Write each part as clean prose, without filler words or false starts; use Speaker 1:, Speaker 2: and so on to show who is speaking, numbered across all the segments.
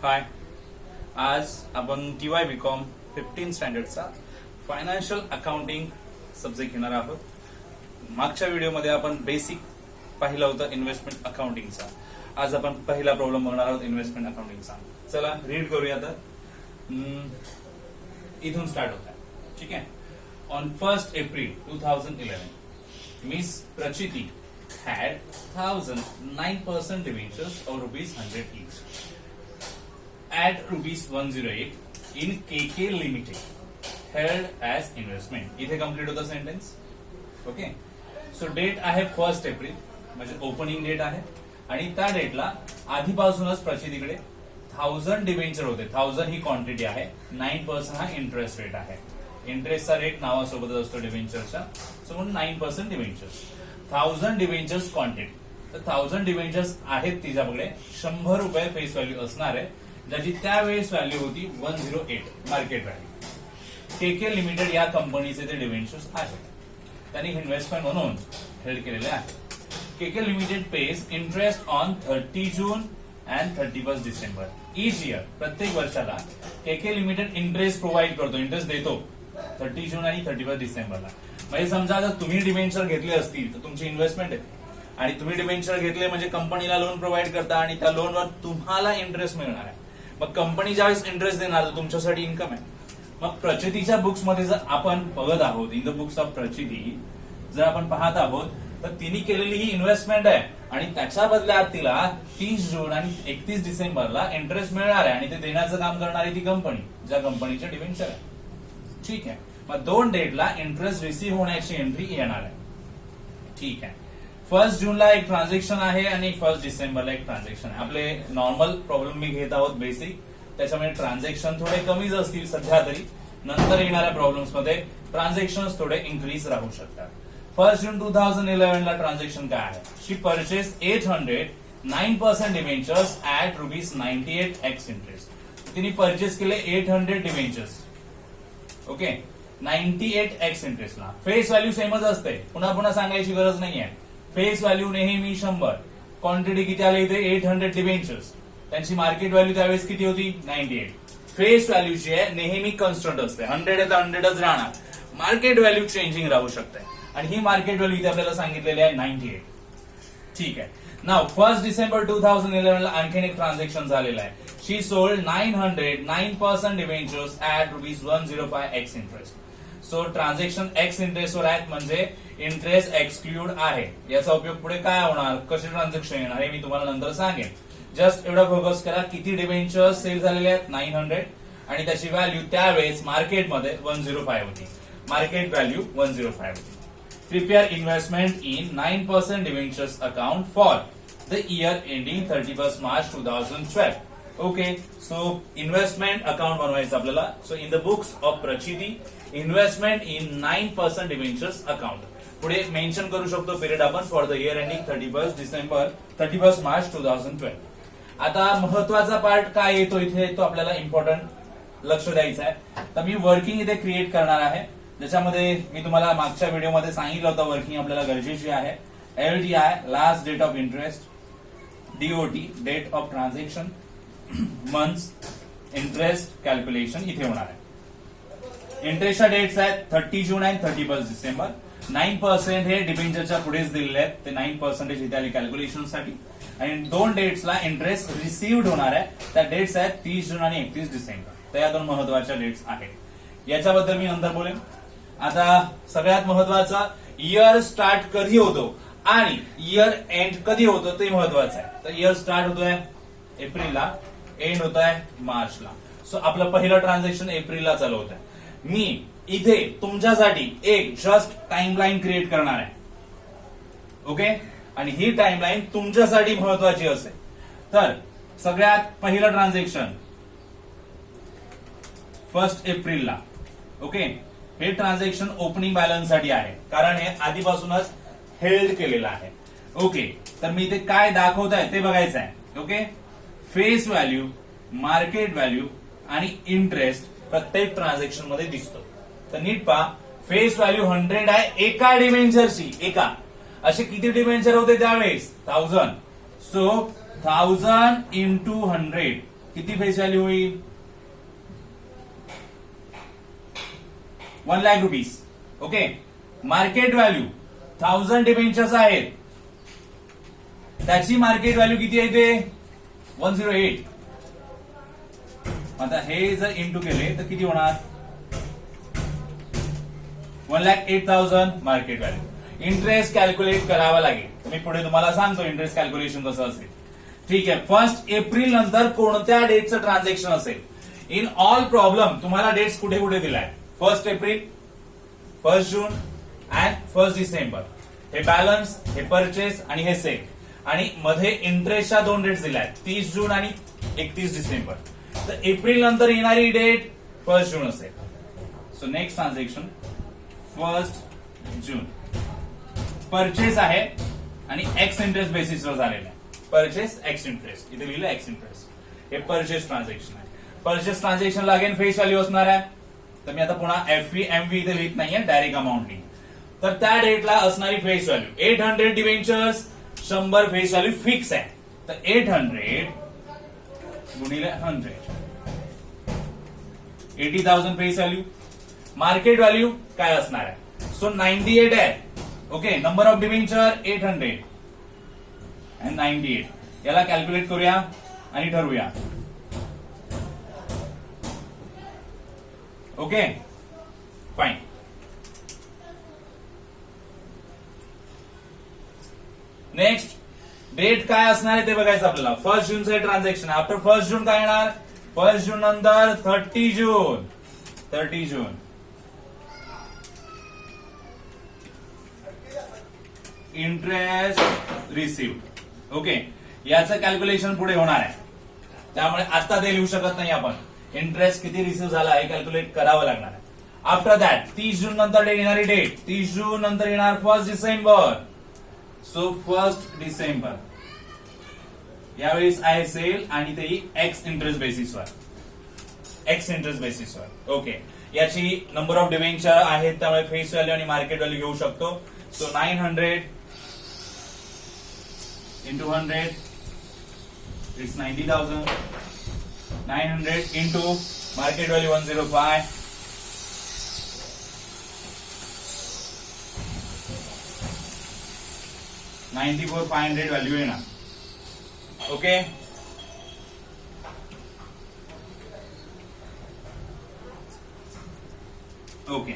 Speaker 1: हाय, आज आपण TY BCom 15 स्टँडर्डचा फायनान्शियल अकाउंटिंग सब्जेक्ट घेणार आहोत. मागच्या व्हिडिओमध्ये आपण बेसिक पाहिलं होतं इन्व्हेस्टमेंट अकाउंटिंगचा. आज आपण पहिला प्रॉब्लेम बघणार आहोत इन्व्हेस्टमेंट अकाउंटिंगचा. चला रीड करूया. तर इथून स्टार्ट होत आहे. ठीक आहे. ऑन 1st April 2011 मिस प्रचिती had 1,009% debentures of ₹100 each at ₹108 in KK Limited held as investment. इथे कंप्लीट होतं सेंटेन्स. ओके. सो डेट आहे 1st April म्हणजे ओपनिंग डेट आहे आणि त्या डेटला आधीपासूनच प्रचितीकडे 1000 डिबेंचर होते. 1000 ही क्वांटिटी आहे. 9% हा इंटरेस्ट रेट आहे. इंटरेस्टचा रेट नावासोबत असतो डिबेंचरच्या. सो म्हणून 9% डिबेंचर्स. 1000 debentures quantity. तर 1000 डिबेंचर्स आहेत तिच्याकडे. ₹100 फेस व्हॅल्यू असणार आहे, ज्याची त्यावेळेस व्हॅल्यू होती 108 मार्केट व्हॅल्यू. केके लिमिटेड या कंपनीचे ते डिबेंचर्स आहेत. त्यांनी इन्व्हेस्टमेंट म्हणून हेल्ड केलेले आहे. KK limited pays interest on 30 June and 31 December each year. प्रत्येक वर्षाला केके लिमिटेड इंटरेस्ट प्रोव्हाइड करतो, इंटरेस्ट देतो 30 जून आणि 31 डिसेंबरला. म्हणजे समजा जर तुम्ही डिबेंचर घेतले असतील तर तुमची इन्व्हेस्टमेंट आहे आणि तुम्ही डिबेंचर घेतले म्हणजे कंपनीला लोन प्रोव्हाइड करता आणि त्या लोनवर तुम्हाला इंटरेस्ट मिळणार आहे. मग कंपनी ज्यावेळेस इंटरेस्ट देणार तर तुमच्यासाठी इन्कम आहे. मग प्रचितीच्या बुक्स मध्ये जर आपण बघत आहोत, इन द बुक्स ऑफ प्रचिती जर आपण पाहत आहोत तर तिने केलेली ही इन्व्हेस्टमेंट आहे आणि त्याच्या बदल्यात तिला 30 जून आणि 31 डिसेंबरला इंटरेस्ट मिळणार आहे आणि ते देण्याचं काम करणारी ती कंपनी, ज्या कंपनीचे डिबेंचर आहे. ठीक आहे. मग दोन डेटला इंटरेस्ट रिसीव्ह होण्याची एंट्री येणार आहे. ठीक आहे. 1st जूनला एक ट्रान्झॅक्शन आहे आणि 1st डिसेंबरला एक ट्रान्झॅक्शन आहे. आपले नॉर्मल प्रॉब्लेम मी घेत आहोत बेसिक, त्याच्यामुळे ट्रान्झॅक्शन थोडे कमीच असतील सध्या तरी. नंतर येणाऱ्या प्रॉब्लेम्स मध्ये ट्रान्झॅक्शन थोडे इन्क्रीज राहू शकतात. 1st जून 2011 ला ट्रान्झॅक्शन काय आहे? She purchase 809% debentures at ₹98 ex interest. तिने परचेस केले 800 डिबेंचर्स. ओके. 98 एक्स इंटरेस्टला. फेस व्हॅल्यू सेमच असते, पुन्हा पुन्हा सांगायची गरज नाहीये. फेस व्हॅल्यू नेहमी 100. क्वांटिटी किती आली इथे? 800 डिबेंचर्स. त्यांची मार्केट व्हॅल्यू त्यावेळेस किती होती? 98. फेस व्हॅल्यू जी आहे नेहमी कॉन्स्टंट असते. 100 आहे तर 100च राहणार. मार्केट व्हॅल्यू चेंजिंग राहू शकते आणि ही मार्केट व्हॅल्यू इथे आपल्याला सांगितलेली आहे 98. ठीक आहे. नाव 1st डिसेंबर 2011 ला आणखीन एक ट्रान्झॅक्शन झालेलं आहे. She sold 909% debentures at ₹105 ex interest. So transaction ex interest वर आहेत म्हणजे इंटरेस्ट एक्सक्लूड आहे. याचा उपयोग पुढे काय होणार, कसे ट्रान्झॅक्शन येणार हे मी तुम्हाला नंतर सांगेन. जस्ट एवढा फोकस करा. किती डिबेंचर्स सेल झालेले आहेत? 900 आणि त्याची व्हॅल्यू त्यावेळेस मार्केटमध्ये 105 होती. मार्केट व्हॅल्यू 105 होती. Prepare investment in 9% debentures account for the year ending 31 March 2012. Okay. So investment account बनवायचं आपल्याला. So in the books of प्रचिती इन्व्हेस्टमेंट इन 9% डिबेंचर्स अकाउंट. पुढे मेन्शन करू शकतो पिरियड आपण for the year ending 31 March 2012. आता महत्वाचा पार्ट काय येतो इथे, तो आपल्याला इम्पॉर्टंट लक्ष द्यायचा आहे. तर मी वर्किंग इथे क्रिएट करणार आहे, ज्याच्यामध्ये मी तुम्हाला मागच्या व्हिडिओमध्ये सांगितलं होतं वर्किंग आपल्याला गरजेची आहे. LDI last date of interest, DOT date of transaction, months, interest calculation इथे होणार आहे. इंटरेस्टच्या डेट्स आहेत 30 जून आणि 31 डिसेंबर. 9% हे डिबेंचरच्या पुढेच दिलेले आहेत. ते 9% इथे आले कॅल्क्युलेशन साठी. आणि दोन डेट्सला इंटरेस्ट रिसिव्ड होणार आहे. त्या डेट्स आहेत 30 जून आणि 31 डिसेंबर. तर या दोन महत्वाच्या डेट्स आहेत. याच्याबद्दल मी नंतर बोलेन. आता सगळ्यात महत्वाचा इयर स्टार्ट कधी होतो आणि इयर एंड कधी होतो ते महत्वाचं आहे. तर इयर स्टार्ट होतोय एप्रिलला, एंड होत आहे मार्चला. सो आपलं पहिलं ट्रान्झॅक्शन एप्रिलला चालू होत आहे. मी इथे तुमच्यासाठी एक जस्ट टाइमलाईन क्रिएट करणार आहे. ओके. आणि ही टाइमलाईन तुमच्यासाठी महत्वाची असेल. तर सगळ्यात पहिलं ट्रान्झॅक्शन 1st एप्रिलला. ओके. हे ट्रान्झॅक्शन ओपनिंग बॅलन्स साठी आहे, कारण हे आधीपासूनच हेल्ड केलेलं आहे. ओके. तर मी ते काय दाखवत आहे ते बघायचं आहे. Okay. Face value, market value आणि इंटरेस्ट प्रत्येक ट्रान्झॅक्शन मध्ये दिसतो. तर नीट पहा. फेस व्हॅल्यू 100 आहे एका डिबेंचरची. एका असे किती डिबेंचर होते त्यावेळेस? 1000. सो 1000 into 100 किती फेस व्हॅल्यू होईल? 1 lakh rupees. Okay. Market value 1000 debentures आहेत, त्याची मार्केट व्हॅल्यू किती आहे ते 108. आता हे जर इंटू केले तर किती होणार? 1,08,000 मार्केट व्हॅल्यू. इंटरेस्ट कॅल्क्युलेट करावा लागेल. मी पुढे तुम्हाला सांगतो इंटरेस्ट कॅल्क्युलेशन कसं असेल. ठीक आहे. 1 एप्रिल नंतर कोणत्या डेटचं ट्रान्झॅक्शन असेल? इन ऑल प्रॉब्लेम तुम्हाला डेट्स कुठे कुठे दिलाय? 1 एप्रिल, 1 जून अँड 1 डिसेंबर. हे बॅलन्स, हे परचेस आणि हे सेल. आणि मध्ये इंटरेस्टच्या 2 डेट्स दिल्या आहेत, 30 जून आणि 31 डिसेंबर. तर एप्रिल नंतर येणारी डेट 1 जून असेल. सो नेक्स्ट ट्रान्झॅक्शन 1 जून. परचेस आहे आणि एक्स इंटरेस्ट बेसिसवर झालेलं आहे. परचेस एक्स इंटरेस्ट, इथे लिहिलं एक्स इंटरेस्ट. हे परचेस ट्रान्झॅक्शन आहे. परचेस ट्रान्झॅक्शनला अगेन फेस व्हॅल्यू असणार आहे. तर मी आता पुन्हा एफव्ही एमव्ही इथे लिहित नाहीये, डायरेक्ट अमाऊंट लिहिन. तर त्या डेटला असणारी face value 800 debentures, 100 face value fix आहे. तर 800 गुणिले 100, 80,000 फेस व्हॅल्यू. मार्केट व्हॅल्यू काय असणार आहे? सो 98 आहे. Okay. Number of debenture 800 and 98. याला कॅल्क्युलेट करूया आणि ठरवूया. Okay fine. नेक्स्ट डेट काय असणार आहे ते बघायचं आपल्याला. 1 जूनचं हे ट्रान्झॅक्शन. आफ्टर 1 जून काय येणार? 1 जून नंतर 30 जून. 30 जून इंटरेस्ट रिसिव्ड. ओके. याचं कॅल्क्युलेशन पुढे होणार आहे, त्यामुळे आता ते लिहू शकत नाही आपण. इंटरेस्ट किती रिसिव्ह झाला हे कॅल्क्युलेट करावं लागणार आहे. आफ्टर दॅट 30 जून नंतर येणारी डेट, 30 जून नंतर येणार 1 डिसेंबर. सो 1 डिसेंबर यावेळेस आहे सेल आणि तेही एक्स इंटरेस्ट बेसिसवर. एक्स इंटरेस्ट बेसिसवर. ओके. याची नंबर ऑफ डिबेंचर आहेत, त्यामुळे फेस व्हॅल्यू आणि मार्केट व्हॅल्यू घेऊ शकतो. So 900 into 100 it's 90,000. 900 into market value 105. 94,500 value येणार. ओके. ओके.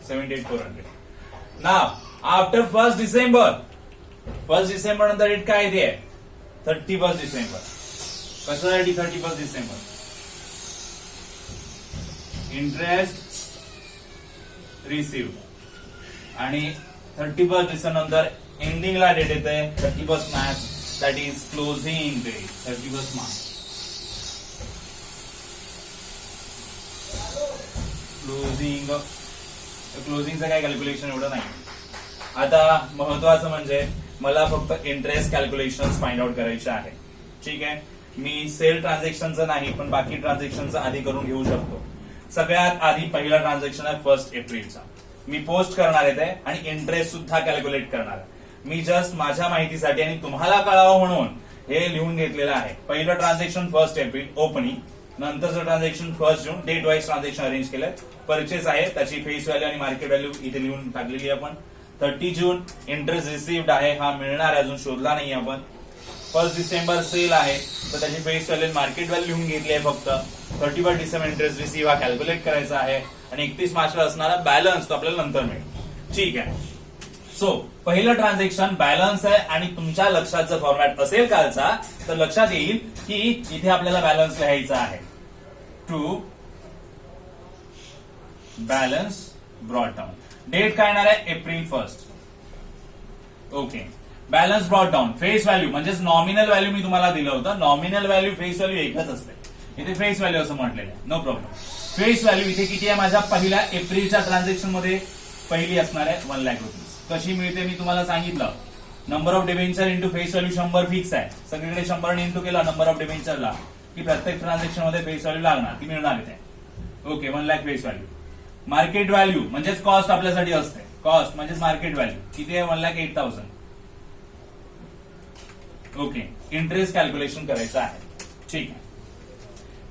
Speaker 1: 78,400. नाव आफ्टर 1 डिसेंबर. 1 डिसेंबर नंतर डेट काय येते? 31 डिसेंबर. कशासाठी 31 डिसेंबर? इंटरेस्ट रिसिव्ह आणि 31 डिसेंबर नंतर एंडिंगला डेट येते 31 March. That is closing date. 31 March. क्लोजिंगचं काय कॅल्क्युलेशन एवढं नाही. आता महत्वाचं म्हणजे मला फक्त इंटरेस्ट कॅल्क्युलेशन फाइंड आउट करायचे आहे. ठीक आहे. मी सेल ट्रान्झॅक्शनचं नाही पण बाकी ट्रान्झॅक्शनचं आधी करून घेऊ शकतो. सगळ्यात आधी पहिला ट्रान्झॅक्शन आहे 1 एप्रिलचा. मी पोस्ट करणार आहे ते आणि इंटरेस्ट सुद्धा कॅल्क्युलेट करणार आहे. मी जस्ट माझ्या माहितीसाठी आणि तुम्हाला कळावं म्हणून हे लिहून घेतलेलं आहे. पहिलं ट्रान्झॅक्शन 1 एप्रिल ओपनिंग, नंतरचं ट्रान्झॅक्शन 1 जून. डेट वाईज ट्रान्झॅक्शन अरेंज केलंय. परचेस आहे, त्याची फेस व्हॅल्यू आणि मार्केट व्हॅल्यू इथे लिहून टाकलेली आहे आपण. 30 जून इंटरेस्ट रिसिव्ड आहे, हा मिळणार अजून शोधला नाही आपण. 1 डिसेंबर सेल आहे तर त्याची फेस व्हॅल्यू मार्केट व्हॅल्यू लिहून घेतली आहे फक्त. 31 डिसेंबर इंटरेस्ट रिसिव्ह हा कॅल्क्युलेट करायचा आहे आणि 31 मार्चला असणारा बॅलन्स तो आपल्याला नंतर मिळेल. ठीक आहे. सो पहिलं ट्रान्झॅक्शन बॅलन्स आहे आणि तुमच्या लक्षात जर फॉर्मॅट असेल कालचा तर लक्षात येईल की इथे आपल्याला बॅलन्स लिहायचा आहे. To balance brought down. Date काय येणार आहे? April 1. Okay. Balance brought down. Face value म्हणजेच नॉमिनल व्हॅल्यू मी तुम्हाला दिलं होतं. नॉमिनल व्हॅल्यू फेस व्हॅल्यू एकच असते. इथे फेस व्हॅल्यू असं म्हटलेलं आहे. No problem. फेस व्हॅल्यू इथे किती आहे? माझ्या पहिल्या एप्रिलच्या ट्रान्झॅक्शन मध्ये पहिली असणार आहे 1 लाख रुपीज. कशी मिळते मी तुम्हाला सांगितलं. Number of debenture into face value 100 fix आहे. सगळीकडे 100 इंटू केला नंबर ऑफ डिबेंचरला की प्रत्येक ट्रान्झॅक्शन मध्ये फेस व्हॅल्यू लागणार, ती मिळणार इथे. Okay. 1 lakh face value. Market value म्हणजेच कॉस्ट आपल्यासाठी असते. कॉस्ट म्हणजेच मार्केट व्हॅल्यू किती आहे? 1,08,000. ओके. इंटरेस्ट कॅल्क्युलेशन करायचं आहे. ठीक आहे.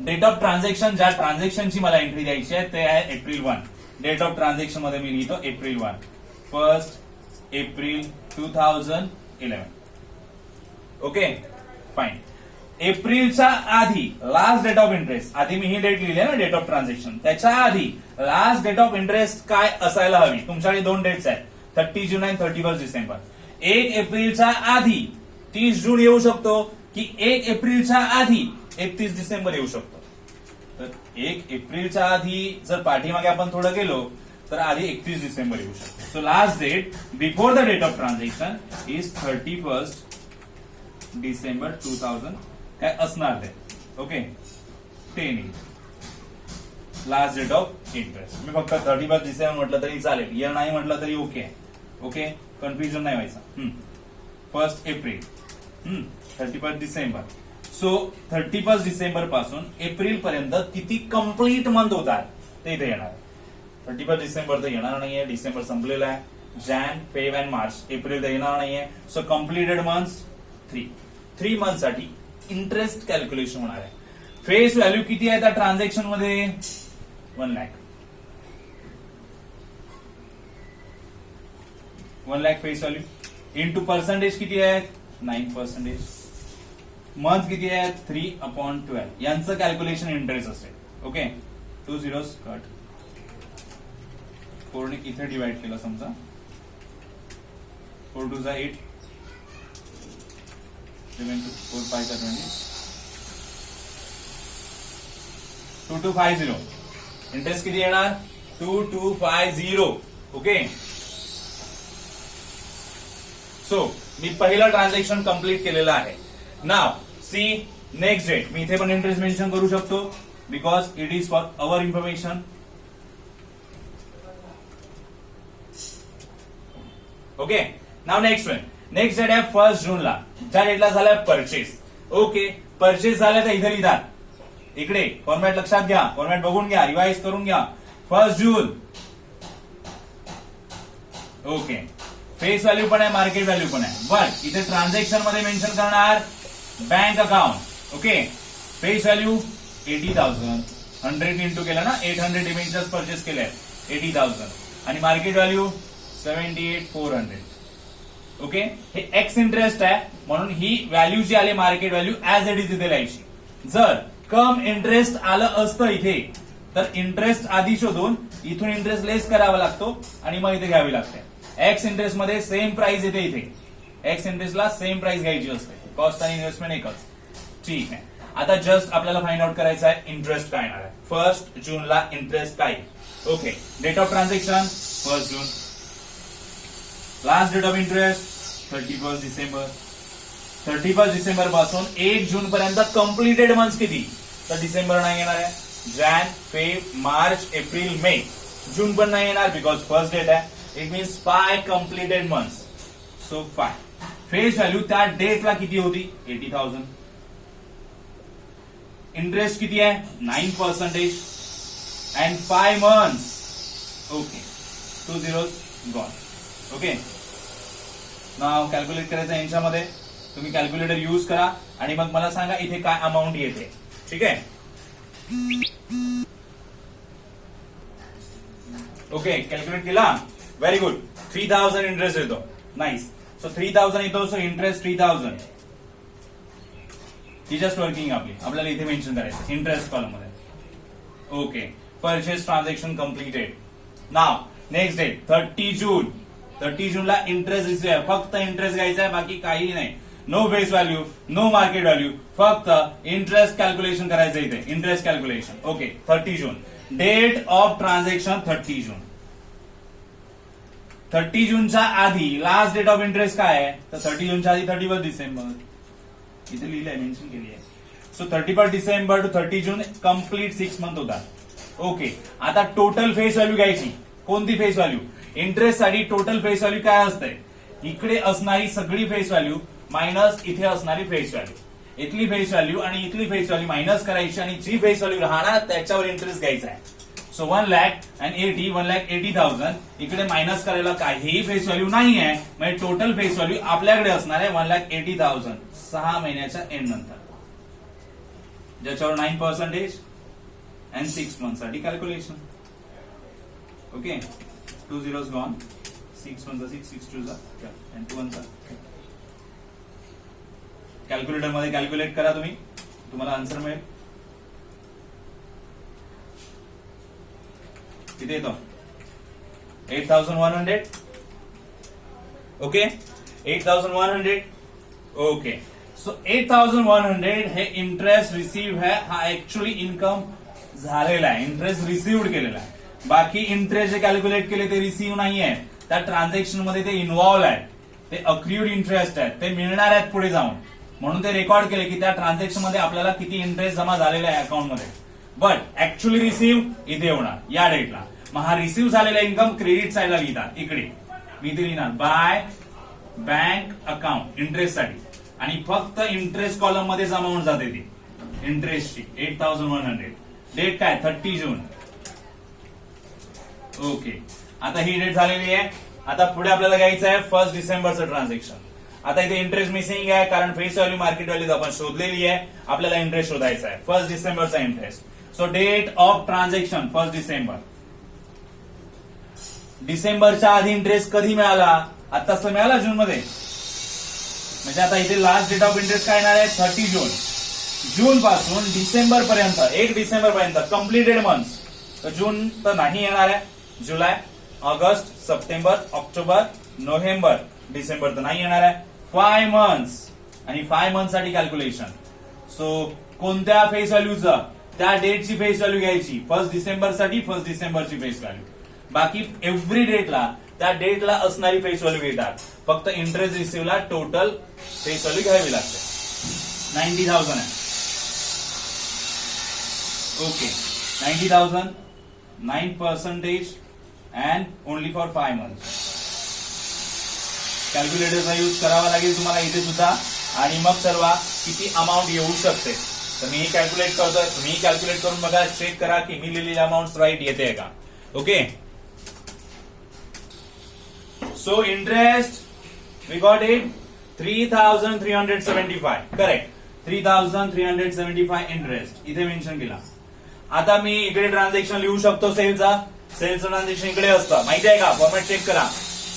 Speaker 1: डेट ऑफ ट्रान्झॅक्शन, ज्या ट्रान्झॅक्शनची मला एंट्री द्यायची आहे ते आहे एप्रिल 1. डेट ऑफ ट्रान्झॅक्शन मध्ये मी लिहितो एप्रिल 1, 1 एप्रिल 2011. Okay fine. एप्रिलच्या आधी लास्ट डेट ऑफ इंटरेस्ट, आधी मी ही डेट लिहिली आहे ना डेट ऑफ ट्रान्झॅक्शन, त्याच्या आधी लास्ट डेट ऑफ इंटरेस्ट काय असायला हवी? तुमच्याकडे 2 डेट्स आहेत, 30 जून आणि 31 डिसेंबर. 1 एप्रिलच्या आधी 30 जून येऊ शकतो की 1 एप्रिलच्या आधी 31 डिसेंबर येऊ शकतो. तर 1 एप्रिलच्या आधी जर पाठीमागे आपण थोडं गेलो तर आधी 31 डिसेंबर येऊ शकतो. So last date before the date of transaction is 31 December 2000 काय असणार ते. Okay 10 last date of interest. मी फक्त 31 डिसेंबर म्हटलं तरी चालेल, इयर नाही म्हटलं तरी ओके. ओके कन्फ्युजन नाही व्हायचं. 1 एप्रिल 31 डिसेंबर. सो 31 डिसेंबर पासून एप्रिल पर्यंत किती कंप्लीट मंथ होतात ते इथे येणार. 31 डिसेंबर तर येणार नाहीये, डिसेंबर संपलेला आहे. Jan, Feb and March. April तर येणार नाहीये. सो कम्प्लिटेड मंथ्स 3 मंथ साठी इंटरेस्ट कॅल्क्युलेशन होणार आहे. फेस व्हॅल्यू किती आहे त्या ट्रान्झॅक्शन मध्ये? 1 lakh. 1 lakh face value into percentage किती आहे? 9%. मंथ किती आहे? 3/12. यांचं कॅल्क्युलेशन इंटरेस्ट असेल. Okay 2 zeros cut. 4 ने इथे डिवाइड केलं समजा. 4 2 जा 8, 4 5 जा 20, 2250. इंटरेस्ट किती येणार? 2250. ओके सो मी पहिलं ट्रान्झॅक्शन कंप्लीट केलेलं आहे. Now see next date. मी इथे पण इंटरेस्ट मेन्शन करू शकतो because it is for our information. Okay now next one. Next date आहे 1 जूनला. ज्या डेटला झालाय परचेस. ओके परचेस झालं तर इथे लिहितात. इकडे फॉर्मॅट लक्षात घ्या, फॉर्मॅट बघून घ्या, रिवाइज करून घ्या. 1 जून. ओके फेस व्हॅल्यू पण आहे, मार्केट व्हॅल्यू पण आहे. बट इथे ट्रान्झॅक्शन मध्ये मेन्शन करणार bank account. Okay face value 80,000. 100 into केलं ना, 800 डिबेंचर्स परचेस केले 80,000 आणि मार्केट व्हॅल्यू 78,400. ओके हे एक्स इंटरेस्ट आहे म्हणून ही व्हॅल्यू जी आली market value as it is इथे लिहायची. जर कम इंटरेस्ट आलं असतं इथे तर इंटरेस्ट आधी शोधून इथून इंटरेस्ट लेस करावा लागतो आणि मग इथे घ्यावी लागते. एक्स इंटरेस्ट मध्ये सेम प्राइस येते. इथे एक्स इंटरेस्टला सेम प्राइस घ्यायची असते. कॉस्ट आणि इन्व्हेस्टमेंट एकच. ठीक आहे आता जस्ट आपल्याला फाइंड आउट करायचं आहे इंटरेस्ट काय येणार आहे. 1 जूनला इंटरेस्ट काय? Okay date of transaction 1 June. Last date of interest 31 December. 31 December पासून 1 जून पर्यंत कम्प्लिटेड मंथ्स किती? तर डिसेंबर नाही येणार आहे. जॅन, फेब, मार्च, एप्रिल, मे. जून पण नाही येणार बिकॉज फर्स्ट डेट आहे. It means 5 completed months. So 5. Face value त्या डेटला किती होती? 80,000. इंटरेस्ट किती आहे? 9% and 5 months. Okay 2 zeros gone. Okay now calculate करायचं यांच्यामध्ये. तुम्ही कॅल्क्युलेटर यूज करा आणि मग मला सांगा इथे काय अमाऊंट येते. ठीक आहे ओके कॅल्क्युलेट केला. Very good. 3,000 इंटरेस्ट येतो. नाईस. सो 3,000 येतो. So interest 3,000. ही जस्ट वर्किंग आपल्याला इथे मेन्शन करायचं इंटरेस्ट कॉलम मध्ये. Okay purchase transaction completed. Now next date 30 June. 30 जूनला इंटरेस्ट रिसिव्ह आहे. फक्त इंटरेस्ट घ्यायचा आहे, बाकी काही नाही. No face value, no market value, फक्त इंटरेस्ट कॅल्क्युलेशन करायचं इथे. Interest calculation. Okay 30 June. Date of transaction 30 June. 30 जूनच्या आधी लास्ट डेट ऑफ इंटरेस्ट काय आहे? तर 30 जूनच्या आधी 31 डिसेंबर. इथे लिहिलंय, मेन्शन केली आहे. So 31 December to 30 June complete 6 month होतात. ओके आता टोटल फेस व्हॅल्यू घ्यायची. कोणती फेस व्हॅल्यू? इंटरेस्ट साठी टोटल फेस व्हॅल्यू काय असते? इकडे असणारी सगळी फेस व्हॅल्यू मायनस इथे असणारी फेस व्हॅल्यू. इथली फेस व्हॅल्यू आणि इथली फेस व्हॅल्यू मायनस करायची आणि जी फेस व्हॅल्यू राहणार त्याच्यावर इंटरेस्ट घ्यायचा आहे. सो 1,80,000 इकडे मायनस करायला काहीही फेस व्हॅल्यू नाही आहे. म्हणजे टोटल फेस व्हॅल्यू आपल्याकडे असणार आहे 1,80,000 6 महिन्याच्या एंड नंतर. ज्याच्यावर 9% अँड 6 मंथ साठी calculation. Okay, 2 zeros gone, 6 1 6, 6 2 and 2 1. Calculator मध्ये कॅल्क्युलेट करा तुम्ही, तुम्हाला आन्सर मिळेल. किती येतो? 8100. ओके, 8100. ओके, सो 8100 हे इंटरेस्ट रिसीव्ह आहे. हा ऍक्च्युअली इन्कम झालेला आहे, इंटरेस्ट रिसिव्ह केलेला आहे. बाकी इंटरेस्ट जे कॅल्क्युलेट केले ते रिसीव्ह नाही आहे, त्या ट्रान्झॅक्शन मध्ये ते इन्व्हॉल्व आहे, ते अक्र्यूड इंटरेस्ट आहेत, ते मिळणार आहेत पुढे जाऊन. म्हणून ते रेकॉर्ड केले की त्या ट्रान्झॅक्शन मध्ये आपल्याला किती इंटरेस्ट जमा झालेला आहे अकाउंट मध्ये. बट ऍक्च्युअली रिसीव्ह इथे होणार या डेटला. मग हा रिसीव्ह झालेला इन्कम क्रेडिट साईडला लिहितात. इकडे मी इथे लिहिणार बाय बँक अकाउंट इंटरेस्ट साठी, आणि फक्त इंटरेस्ट कॉलम मध्ये जमा होऊन जाते ती इंटरेस्टची 8100. डेट काय? 30 जून. ओके, आता ही डेट झालेली आहे. आता पुढे आपल्याला घ्यायचं आहे 1 डिसेंबरचं ट्रान्झॅक्शन. आता इथे इंटरेस्ट मिसिंग आहे कारण फेस व्हॅल्यू मार्केट व्हॅल्यू आपण शोधलेली आहे. आपल्याला इंटरेस्ट शोधायचा आहे 1 डिसेंबरचा interest. So date of transaction 1 December. डिसेंबरच्या आधी इंटरेस्ट कधी मिळाला? आताच तर मिळाला जून मध्ये. म्हणजे आता इथे लास्ट डेट ऑफ इंटरेस्ट काय येणार आहे? 30 जून. जून पासून डिसेंबर पर्यंत, 1 डिसेंबर पर्यंत कम्प्लिटेड मंथ्स. तर जून तर नाही येणार आहे, July, August, September, October, November, December तर नाही येणार आहे. 5 मंथ्स, आणि 5 मंथ साठी कॅल्क्युलेशन. सो कोणत्या फेस व्हॅल्यूचं? त्या डेटची फेस व्हॅल्यू घ्यायची 1 डिसेंबर साठी, 1 डिसेंबरची फेस व्हॅल्यू. बाकी एव्हरी डेटला त्या डेटला असणारी फेस व्हॅल्यू घेतात. फक्त इंटरेस्ट रिसिव्हला टोटल फेस व्हॅल्यू घ्यावी लागते. 90,000 आहे. Okay, 90,000, 9% and only for 5 months. कॅल्क्युलेटरचा यूज करावा लागेल तुम्हाला इथे सुद्धा, आणि मग ठरवा किती अमाऊंट येऊ शकते. तर मी कॅल्क्युलेट करतोय, तुम्ही कॅल्क्युलेट करून बघा, चेक करा की मी लिहिलेली अमाऊंट राईट येते का. Okay, so interest we got it 3,375. Correct, 3,375 interest इथे मेन्शन केला. आता मी इकडे ट्रान्झॅक्शन लिहू शकतो सेलचा. सेलचं ट्रान्झॅक्शन इकडे असतं, माहिती आहे का? फॉर्मॅट चेक करा.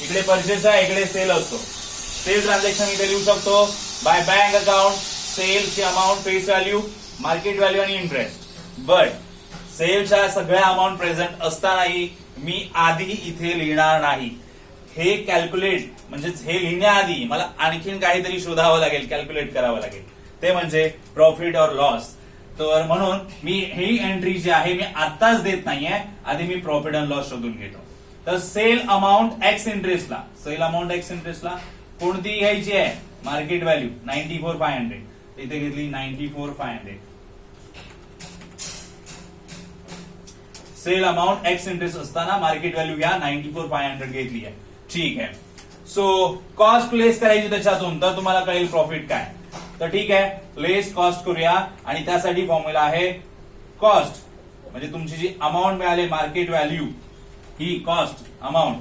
Speaker 1: इकडे परचेस आहे, इकडे सेल असतो. सेल ट्रान्झॅक्शन इथे लिहू शकतो बाय बँक अकाउंट. सेलची amount, face value, market value आणि इंटरेस्ट. बट सेलच्या सगळ्या अमाऊंट प्रेझेंट असतानाही मी आधी इथे लिहिणार नाही. हे कॅल्क्युलेट म्हणजेच हे लिहिण्याआधी मला आणखीन काहीतरी शोधावं लागेल, कॅल्क्युलेट करावं लागेल. ते म्हणजे प्रॉफिट और लॉस. तर म्हणून मी ही एंट्री जी आहे मी आत्ताच देत नाहीये, आधी मी प्रॉफिट अँड लॉस शोधून घेतो. तर सेल अमाऊंट एक्स इंटरेस्टला, सेल अमाऊंट एक्स इंटरेस्टला कोणती घ्यायची आहे? Market value 94,500. इथे घेतली 94,500. सेल अमाऊंट एक्स इंटरेस्ट असताना मार्केट व्हॅल्यू घ्या 94,500 घेतली आहे. ठीक आहे. सो कॉस्ट लेस करायची त्याच्यातून, तर तुम्हाला कळेल प्रॉफिट काय. तर ठीक आहे, लेस कॉस्ट करूया, आणि त्यासाठी फॉर्म्युला आहे कॉस्ट म्हणजे तुमची जी अमाऊंट मिळाली मार्केट व्हॅल्यू, ही cost amount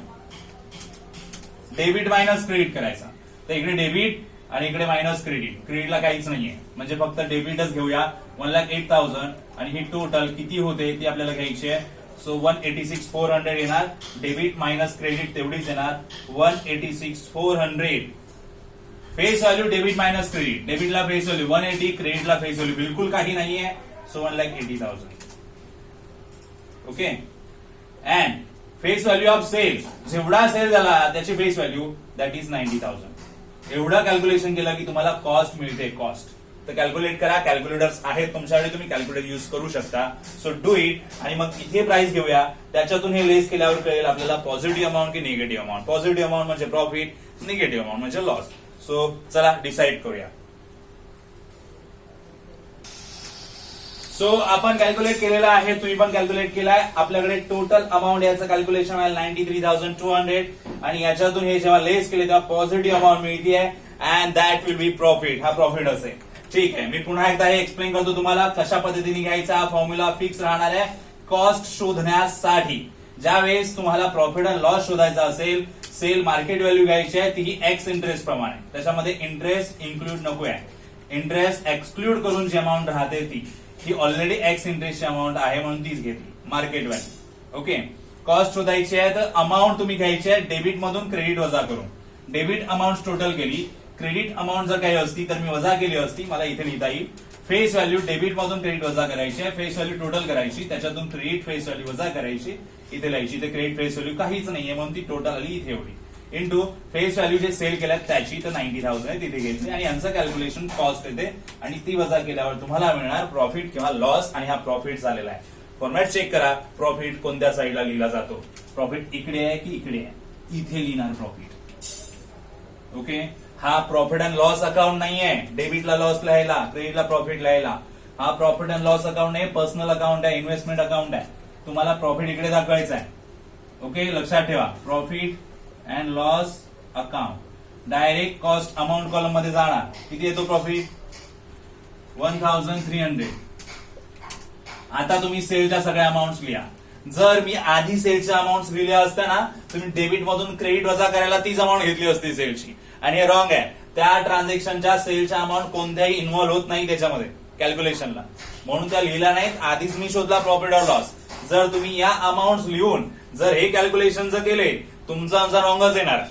Speaker 1: debit minus credit करायचा. तर इकडे डेबिट आणि इकडे मायनस क्रेडिट. क्रेडिटला काहीच नाहीये, म्हणजे फक्त डेबिटच घेऊया 1,08,000, आणि ही टोटल किती होते ती आपल्याला घ्यायची आहे. सो 186,400 येणार. डेबिट मायनस क्रेडिट तेवढीच येणार 186,400. Face value debit minus credit. डेबिटला फेस व्हॅल्यू 180, क्रेडिटला फेस व्हॅल्यू बिलकुल काही नाहीये. So 1,80,000. Okay, and face value of sale, जेवढा सेल झाला त्याची फेस व्हॅल्यू दॅट इज 90,000. एवढं कॅल्क्युलेशन केलं की तुम्हाला कॉस्ट मिळते. कॉस्ट तर कॅल्क्युलेट करा. कॅल्क्युलेटर्स आहेत तुमच्याकडे, तुम्ही कॅल्क्युलेटर युज करू शकता. So do it. आणि मग इथे प्राइस घेऊया, त्याच्यातून हे लेस केल्यावर कळेल आपल्याला पॉझिटिव्ह अमाऊंट की निगेटिव्ह अमाऊंट. पॉझिटिव्ह अमाऊंट म्हणजे प्रॉफिट, निगेटिव्ह अमाऊंट म्हणजे लॉस. सो चला डिसाइड करूया. सो आपण कॅल्क्युलेट केलेला आहे, तुम्ही पण कॅल्क्युलेट केलाय. आपल्याकडे टोटल अमाऊंट याचं कॅल्क्युलेशन आहे 93,200, आणि याच्यातून हे जेव्हा लेस केले तेव्हा पॉझिटिव्ह अमाऊंट मिळते आहे, and that will be profit. हा प्रॉफिट असेल. ठीक आहे, मी पुन्हा एकदा हे एक्सप्लेन करतो तुम्हाला कशा पद्धतीने घ्यायचा. हा फॉर्म्युला फिक्स राहणार आहे कॉस्ट शोधण्यासाठी. ज्यावेळेस तुम्हाला प्रॉफिट अँड लॉस शोधायचा असेल, सेल मार्केट व्हॅल्यू घ्यायची आहे, ती ही एक्स इंटरेस्ट प्रमाणे. त्याच्यामध्ये इंटरेस्ट इन्क्लूड नको आहे, इंटरेस्ट एक्सक्लूड करून जी अमाऊंट राहते ती. ही ऑलरेडी एक्स इंटरेस्टची अमाऊंट आहे म्हणून तीच घेतली, मार्केट व्हॅल्यू. ओके, कॉस्ट शोधायची आहे तर अमाऊंट तुम्ही घ्यायची आहे डेबिट मधून क्रेडिट वजा करून. डेबिट अमाऊंट टोटल केली, क्रेडिट अमाऊंट जर काही असती तर मी वजा केली असती, मला इथे लिहिता येईल. फेस व्हॅल्यू डेबिट मधून क्रेडिट वजा करायची आहे, फेस व्हॅल्यू टोटल करायची, त्याच्यातून क्रेडिट फेस व्हॅल्यू वजा करायची, इथे लिहायची. ते क्रेडिट फेस व्हॅल्यू काहीच नाहीये म्हणून ती टोटल आली इथे एवढी, इंटू फेस व्हॅल्यू जे सेल केल्यात त्याची तर 90,000 आहे तिथे घेतली, आणि यांचं कॅल्क्युलेशन कॉस्ट येते आणि ती वजा केल्यावर तुम्हाला मिळणार प्रॉफिट किंवा लॉस. आणि हा प्रॉफिट झालेला आहे. फॉर्मॅट चेक करा, प्रॉफिट कोणत्या साईडला लिहिला जातो. प्रॉफिट इकडे आहे की इकडे आहे, इथे लिहिणार प्रॉफिट. ओके, हा प्रॉफिट अँड लॉस अकाउंट नाहीये डेबिटला लॉस लिहायला, क्रेडिटला प्रॉफिट लिहायला. हा प्रॉफिट अँड लॉस अकाउंट नाही, पर्सनल अकाउंट आहे, इन्व्हेस्टमेंट अकाउंट आहे. तुम्हाला प्रॉफिट इकडे दाखवायचं आहे. ओके, लक्षात ठेवा, profit and loss account direct cost amount column मध्ये जाणार. किती येतो प्रॉफिट? 1300. आता तुम्ही सेलच्या सगळ्या अमाऊंट लिहा. जर मी आधी सेलच्या अमाऊंट लिहिल्या असत्या ना, तुम्ही डेबिट मधून क्रेडिट वजा करायला तीच अमाऊंट घेतली असती सेलची, आणि हे रॉंग आहे. त्या ट्रान्झॅक्शनच्या सेलच्या अमाऊंट कोणत्याही इन्व्हॉल्व्ह होत नाही त्याच्यामध्ये कॅल्क्युलेशनला, म्हणून त्या लिहिल्या नाहीत. आधीच मी शोधला प्रॉफिट और लॉस. जर तुम्ही या अमाऊंट लिहून जर हे कॅल्क्युलेशन जर केले, तुमचा आन्सर रॉंगच येणार.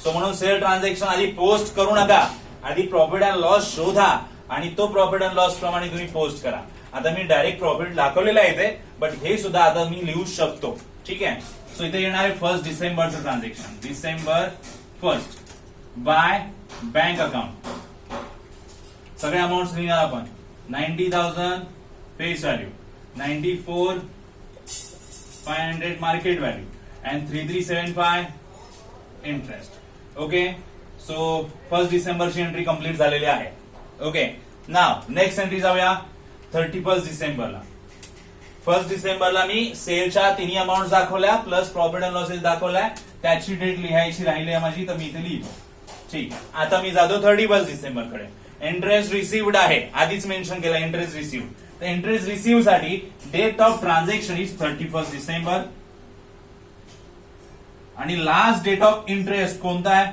Speaker 1: सो म्हणून सेल ट्रान्झॅक्शन आधी पोस्ट करू नका, आधी प्रॉफिट अँड लॉस शोधा आणि तो प्रॉफिट अँड लॉस प्रमाणे तुम्ही पोस्ट करा. आता मी डायरेक्ट प्रॉफिट दाखवलेलं आहे इथे, बट हे सुद्धा आता मी लिहू शकतो. ठीक आहे, सो इथे येणार आहे 1 डिसेंबरचं transaction. December 1 by bank account. सगळे अमाऊंट लिहिणार आपण. 90,000 face value, 94,500 market value and 3375 interest. Okay, so 1 डिसेंबरची एंट्री कंप्लीट झालेली आहे. ओके, नाव नेक्स्ट एंट्री जाऊया 31 डिसेंबरला. 1 डिसेंबरला मी सेलच्या तिन्ही अमाऊंट दाखवल्या प्लस प्रॉफिट अँड लॉसेस दाखवलाय, त्याची डेट लिहायची राहिली आहे माझी, तर मी इथे लिहितो. ठीक, आता मी जातो 31 डिसेंबर कडे. इंटरेस्ट रिसिव्ड आहे, आधीच मेन्शन केलं इंटरेस्ट रिसिव्ड. तर इंटरेस्ट रिसिव्ह साठी date of transaction is 31 December आणि लास्ट डेट ऑफ इंटरेस्ट कोणता आहे?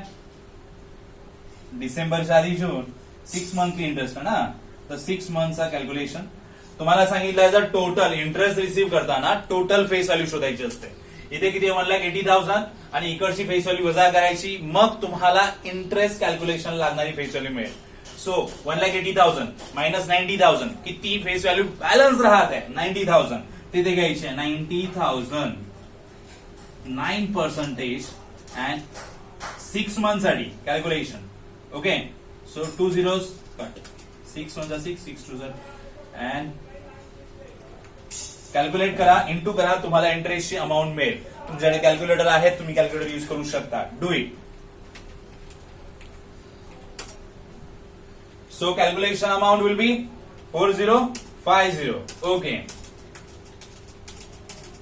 Speaker 1: डिसेंबरच्या आधी जून. 6 मंथली इंटरेस्ट आहे ना, तर 6 मंथचा कॅल्क्युलेशन तुम्हाला सांगितलं. जर टोटल इंटरेस्ट रिसिव्ह करताना टोटल फेस व्हॅल्यू शोधायची असते. इथे किती 1,80,000 आणि इकडची फेस व्हॅल्यू वजा करायची, मग तुम्हाला इंटरेस्ट कॅल्क्युलेशन लागणारी फेस व्हॅल्यू मिळेल. सो 1,80,000 मायनस 90,000, किती फेस व्हॅल्यू बॅलन्स राहत आहे 90,000, तिथे घ्यायची आहे 90,000 9% अँड 6 मंथ साठी calculation. Okay, so 2 zeros cut, 6 1 6 6 2 and calculate करा, इंटू करा, तुम्हाला इंटरेस्टची अमाऊंट मिळेल. तुमच्याकडे कॅल्क्युलेटर आहे, तुम्ही कॅल्क्युलेटर यूज करू शकता. Do it. So calculation amount will be 4050. Okay,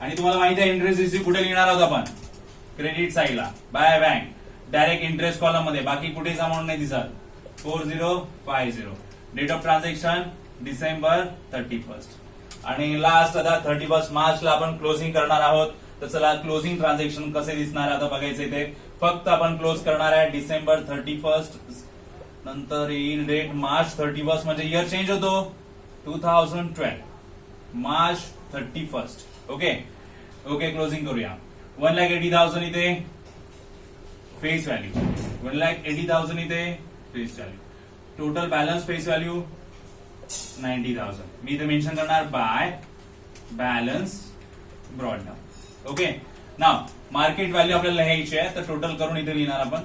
Speaker 1: आणि तुम्हाला माहिती आहे इंटरेस्ट रिसिव्ह कुठे लिहिणार आहोत आपण? क्रेडिट साईडला bye bank, direct interest column मध्ये, बाकी कुठेच अमाऊंट नाही दिसत. 4050. डेट ऑफ ट्रान्झॅक्शन डिसेंबर 31 आणि लास्ट आता 31 मार्चला आपण क्लोजिंग करणार आहोत. तर चला क्लोजिंग ट्रान्झॅक्शन कसे दिसणार आता बघायचं. इथे फक्त आपण क्लोज करणार आहे डिसेंबर 31, नंतर येईल डेट मार्च 31, म्हणजे इयर चेंज होतो 2012 मार्च 31. ओके ओके, क्लोजिंग करूया. 1,80,000 इथे फेस व्हॅल्यू, 1,80,000 इथे face value, total balance face value 90,000. मी इथे मेन्शन करणार by balance brought down. Okay, now market value आपल्याला लिहायची आहे, तर टोटल करून इथे लिहिणार आपण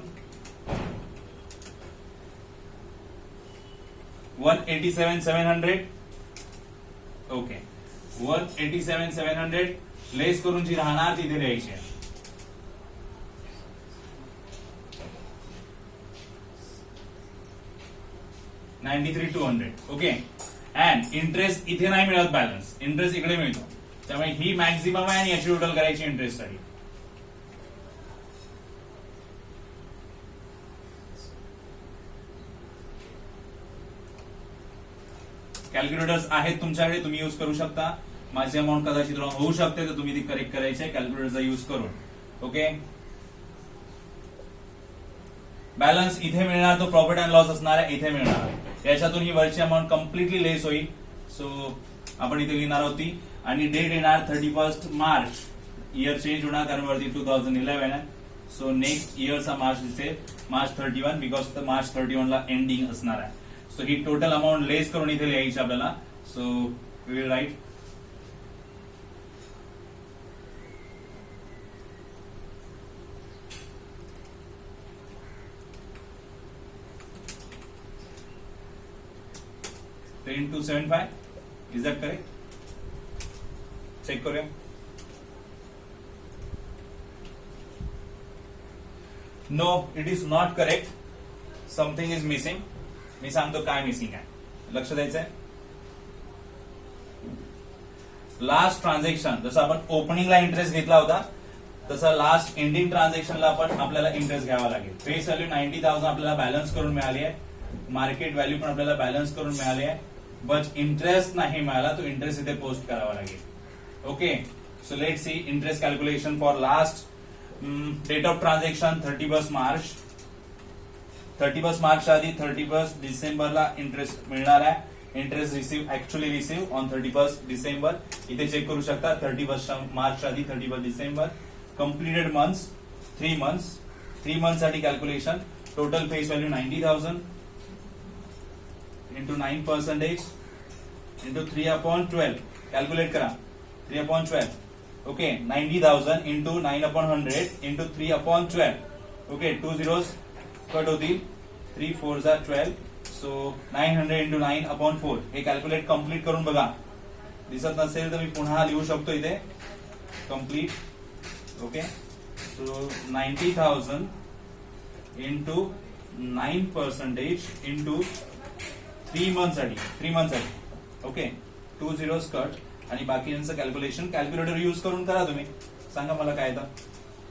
Speaker 1: 187,700. ओके, 187,700 लेस करून जी राहणार तिथे लिहायची आहे. $93,200. ओके, अँड इंटरेस्ट इथे नाही मिळत, बॅलन्स इंटरेस्ट इकडे मिळतो, त्यामुळे ही मॅक्झिमम आहे आणि याची टोटल करायची इंटरेस्ट साठी. कॅल्क्युलेटर्स आहेत तुमच्याकडे, तुम्ही युज करू शकता. माझी अमाऊंट कदाचित रॉंग होऊ शकते, तर तुम्ही ती करेक्ट करायची आहे कॅल्क्युलेटरचा युज करून. ओके, बॅलन्स इथे मिळणार, तो प्रॉफिट अँड लॉस असणार आहे इथे मिळणार. याच्यातून ही वरची अमाऊंट कम्प्लिटली लेस होईल. सो आपण इथे लिहिणार होती आणि डेट येणार 31 मार्च. इयर चेंज होणार कारण वरती 2011 आहे. सो नेक्स्ट इयरचा मार्च दिसेल मार्च 31 बिकॉज मार्च 31 ला एंडिंग असणार आहे. सो ही टोटल अमाऊंट लेस करून इथे लिहायची आपल्याला. So we will write $10,275. Is that correct? Check करूया. No it is not correct. Something is missing. मी सांगतो काय मिसिंग आहे. लक्ष द्यायचंय. लास्ट ट्रान्झॅक्शन जसं आपण ओपनिंगला इंटरेस्ट घेतला होता तसं लास्ट एंडिंग ट्रान्झॅक्शनला पण आपल्याला इंटरेस्ट घ्यावा लागेल. फेस व्हॅल्यू 90,000 आपल्याला बॅलन्स करून मिळाली आहे. मार्केट व्हॅल्यू पण आपल्याला बॅलन्स करून मिळाली आहे. बट इंटरेस्ट नाही मिळाला तो इंटरेस्ट इथे पोस्ट करावा लागेल. Okay so let see interest calculation for last date of transaction 31 March. 31 मार्चच्या आधी 31 डिसेंबरला इंटरेस्ट मिळणार आहे. Interest receive actually receive on 31 December. इथे चेक करू शकता 31 मार्चच्या आधी 31 December. Completed months 3 months. 3 month साठी calculation. Total face value 90,000 into 9% into 3/12. Calculate करा 3/12. Okay 90,000 into 9/100 into 3/12. Okay 2 zeros cut होतील. 3 4 12. So 900 into 9/4. हे कॅल्क्युलेट कम्प्लीट करून बघा. दिसत नसेल तर मी पुन्हा लिहू शकतो इथे complete. Okay so 90,000 into 9% into 3 month साठी. ओके 2 zeros कट आणि बाकीचं कॅल्क्युलेशन कॅल्क्युलेटर युज करून करा. तुम्ही सांगा मला काय येतं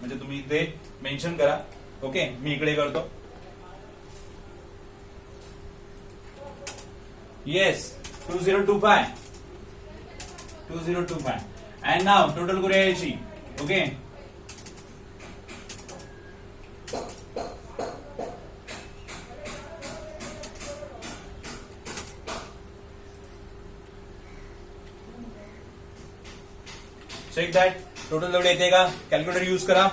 Speaker 1: म्हणजे तुम्ही इथे मेन्शन करा. ओके मी इकडे करतो. येस 2025 अँड नाव टोटल करूया याची. ओके चेक दॅट टोटल एवढे येते का. कॅल्क्युलेटर यूज करा.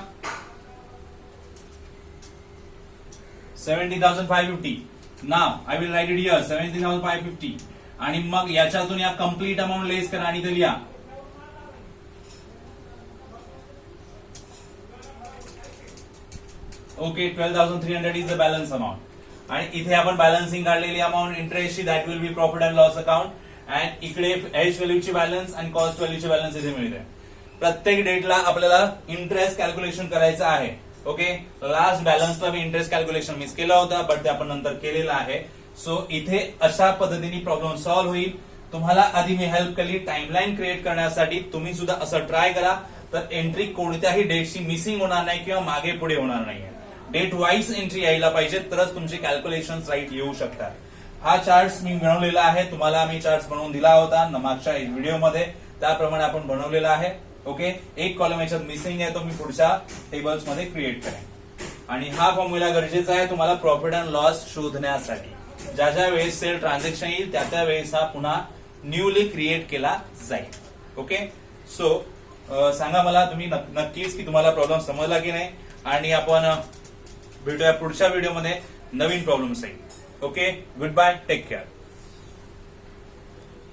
Speaker 1: 70,550. Now I will write it here 70,550 आणि मग याच्यातून या कम्प्लीट अमाऊंट लेस करा आणि इथे लिहा. Okay 12,300 is the balance amount आणि इथे आपण बॅलन्सिंग काढलेली अमाऊंट इंटरेस्टची that will be profit and loss account. And इकडे एच व्हॅल्यूची बॅलन्स आणि कॉस्ट व्हॅल्यूची बॅलन्स इथे मिळते. प्रत्येक डेटला आपल्याला इंटरेस्ट कॅल्क्युलेशन करायचं आहे. ओके लास्ट बॅलन्सला मी इंटरेस्ट कॅल्क्युलेशन मिस केला होता बट ते आपण नंतर केलेलं आहे. सो इथे अशा पद्धतीने प्रॉब्लेम सॉल्व्ह होईल. तुम्हाला आधी मी हेल्प केली टाइमलाईन क्रिएट करण्यासाठी. तुम्ही सुद्धा असं ट्राय करा तर एंट्री कोणत्याही डेटची मिसिंग होणार नाही किंवा मागे पुढे होणार नाही. डेट वाईज एंट्री यायला पाहिजे तरच तुमचे कॅल्क्युलेशन राईट येऊ शकतात. हा चार्ट मी बनवलेला आहे. तुम्हाला मी चार्ट बनवून दिला होता मागच्या व्हिडिओमध्ये. त्याप्रमाणे आपण बनवलेला आहे. ओके एक कॉलम याच्यात मिसिंग आहे तो मी पुढच्या टेबल्स मध्ये क्रिएट करेन. आणि हा फॉर्म्युला गरजेचा आहे तुम्हाला प्रॉफिट अँड लॉस शोधण्यासाठी. ज्या ज्या वेळेस सेल ट्रान्झॅक्शन येईल त्या त्या वेळेस हा पुन्हा न्यूली क्रिएट केला जाईल. ओके सो सांगा मला तुम्ही नक्कीच की तुम्हाला प्रॉब्लेम समजला की नाही. आणि आपण भेटूया पुढच्या व्हिडिओमध्ये नवीन प्रॉब्लेम सहित. Okay good bye take care.